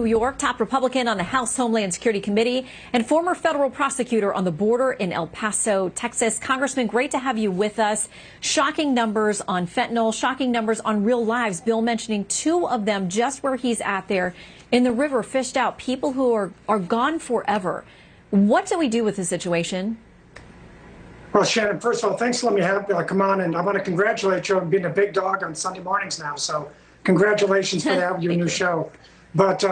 New York, top Republican on the House Homeland Security Committee, and former federal prosecutor on the border in El Paso, Texas. Congressman, great to have you with us. Shocking numbers on fentanyl, shocking numbers on real lives. Bill mentioning 2 of them just where he's at there in the river, fished out, people who are gone forever. What do we do with this situation? Well, Shannon, first of all, thanks for letting me come on, and I want to congratulate you on being a big dog on Sunday mornings now. So congratulations for that, your new show. But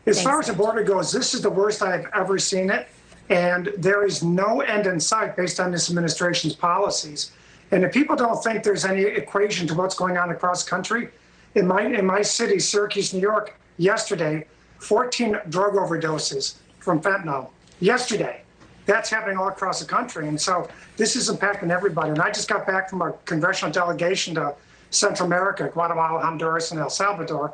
as far as the border goes, this is the worst I've ever seen it. And there is no end in sight based on this administration's policies. And if people don't think there's any equation to what's going on across the country, in my city, Syracuse, New York, yesterday, 14 drug overdoses from fentanyl. Yesterday. That's happening all across the country. And so this is impacting everybody. And I just got back from a congressional delegation to Central America, Guatemala, Honduras, and El Salvador.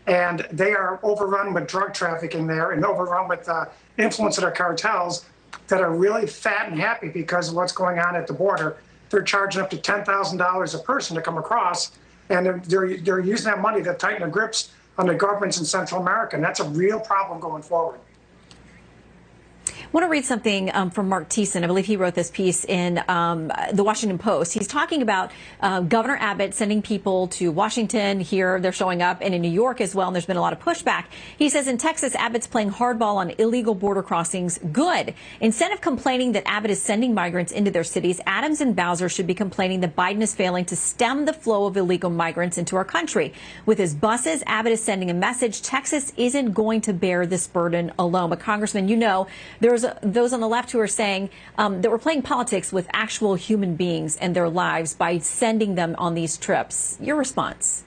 And they are overrun with drug trafficking there and overrun with influence of the cartels that are really fat and happy because of what's going on at the border. They're charging up to $10,000 a person to come across, and they're using that money to tighten the grips on the governments in Central America. And that's a real problem going forward. I want to read something from Mark Thiessen. I believe he wrote this piece in the Washington Post. He's talking about Governor Abbott sending people to Washington. Here they're showing up, and in New York as well, and there's been a lot of pushback. He says in Texas, Abbott's playing hardball on illegal border crossings. Good. Instead of complaining that Abbott is sending migrants into their cities, Adams and Bowser should be complaining that Biden is failing to stem the flow of illegal migrants into our country. With his buses, Abbott is sending a message. Texas isn't going to bear this burden alone. But Congressman, you know, there's those on the left who are saying that we're playing politics with actual human beings and their lives by sending them on these trips. Your response?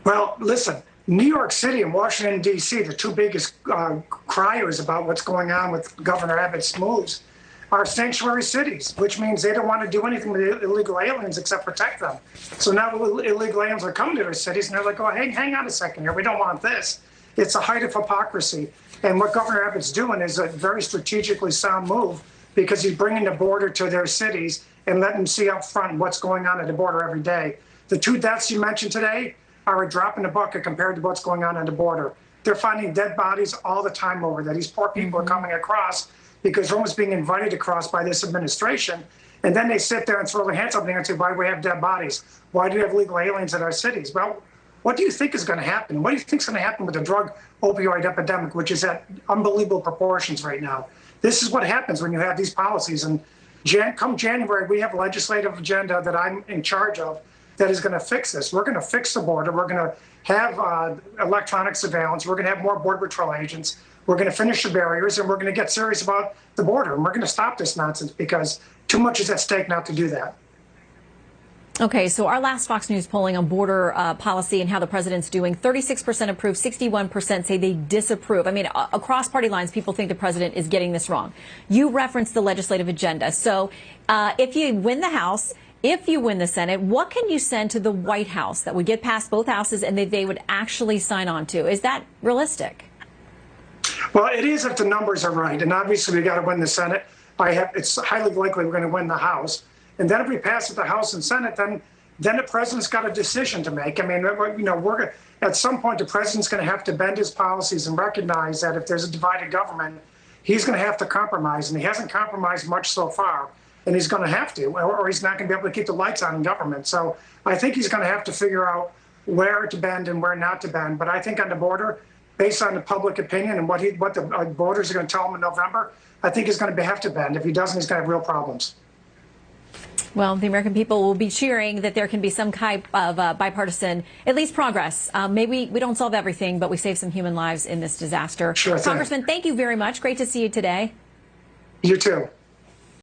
Well, listen, New York City and Washington, D.C., the 2 biggest criers about what's going on with Governor Abbott's moves, are sanctuary cities, which means they don't want to do anything with illegal aliens except protect them. So now illegal aliens are coming to their cities, and they're like, oh, hang on a second here. We don't want this. It's a height of hypocrisy. And what Governor Abbott's doing is a very strategically sound move because he's bringing the border to their cities and letting them see up front what's going on at the border every day. The 2 deaths you mentioned today are a drop in the bucket compared to what's going on the border. They're finding dead bodies all the time over there. These poor people are coming across because they're almost being invited across by this administration. And then they sit there and throw their hands up there and say, why do we have dead bodies? Why do we have illegal aliens in our cities? Well, what do you think is going to happen? What do you think is going to happen with the drug opioid epidemic, which is at unbelievable proportions right now? This is what happens when you have these policies. And come January, we have a legislative agenda that I'm in charge of that is going to fix this. We're going to fix the border. We're going to have electronic surveillance. We're going to have more Border Patrol agents. We're going to finish the barriers, and we're going to get serious about the border. And we're going to stop this nonsense because too much is at stake not to do that. Okay, so our last Fox News polling on border policy and how the president's doing, 36% approve, 61% say they disapprove. I mean, across party lines, people think the president is getting this wrong. You referenced the legislative agenda. So if you win the House, if you win the Senate, what can you send to the White House that would get past both houses and that they would actually sign on to? Is that realistic? Well, it is if the numbers are right. And obviously, we got to win the Senate. It's highly likely we're going to win the House. And then if we pass it the House and Senate, then the president's got a decision to make. I mean, you know, at some point, the president's going to have to bend his policies and recognize that if there's a divided government, he's going to have to compromise. And he hasn't compromised much so far. And he's going to have to, or he's not going to be able to keep the lights on in government. So I think he's going to have to figure out where to bend and where not to bend. But I think on the border, based on the public opinion and what the voters are going to tell him in November, I think he's going to have to bend. If he doesn't, he's going to have real problems. Well, the American people will be cheering that there can be some type of bipartisan, at least progress. Maybe we don't solve everything, but we save some human lives in this disaster. Sure thing. Congressman, thank you very much. Great to see you today. You too.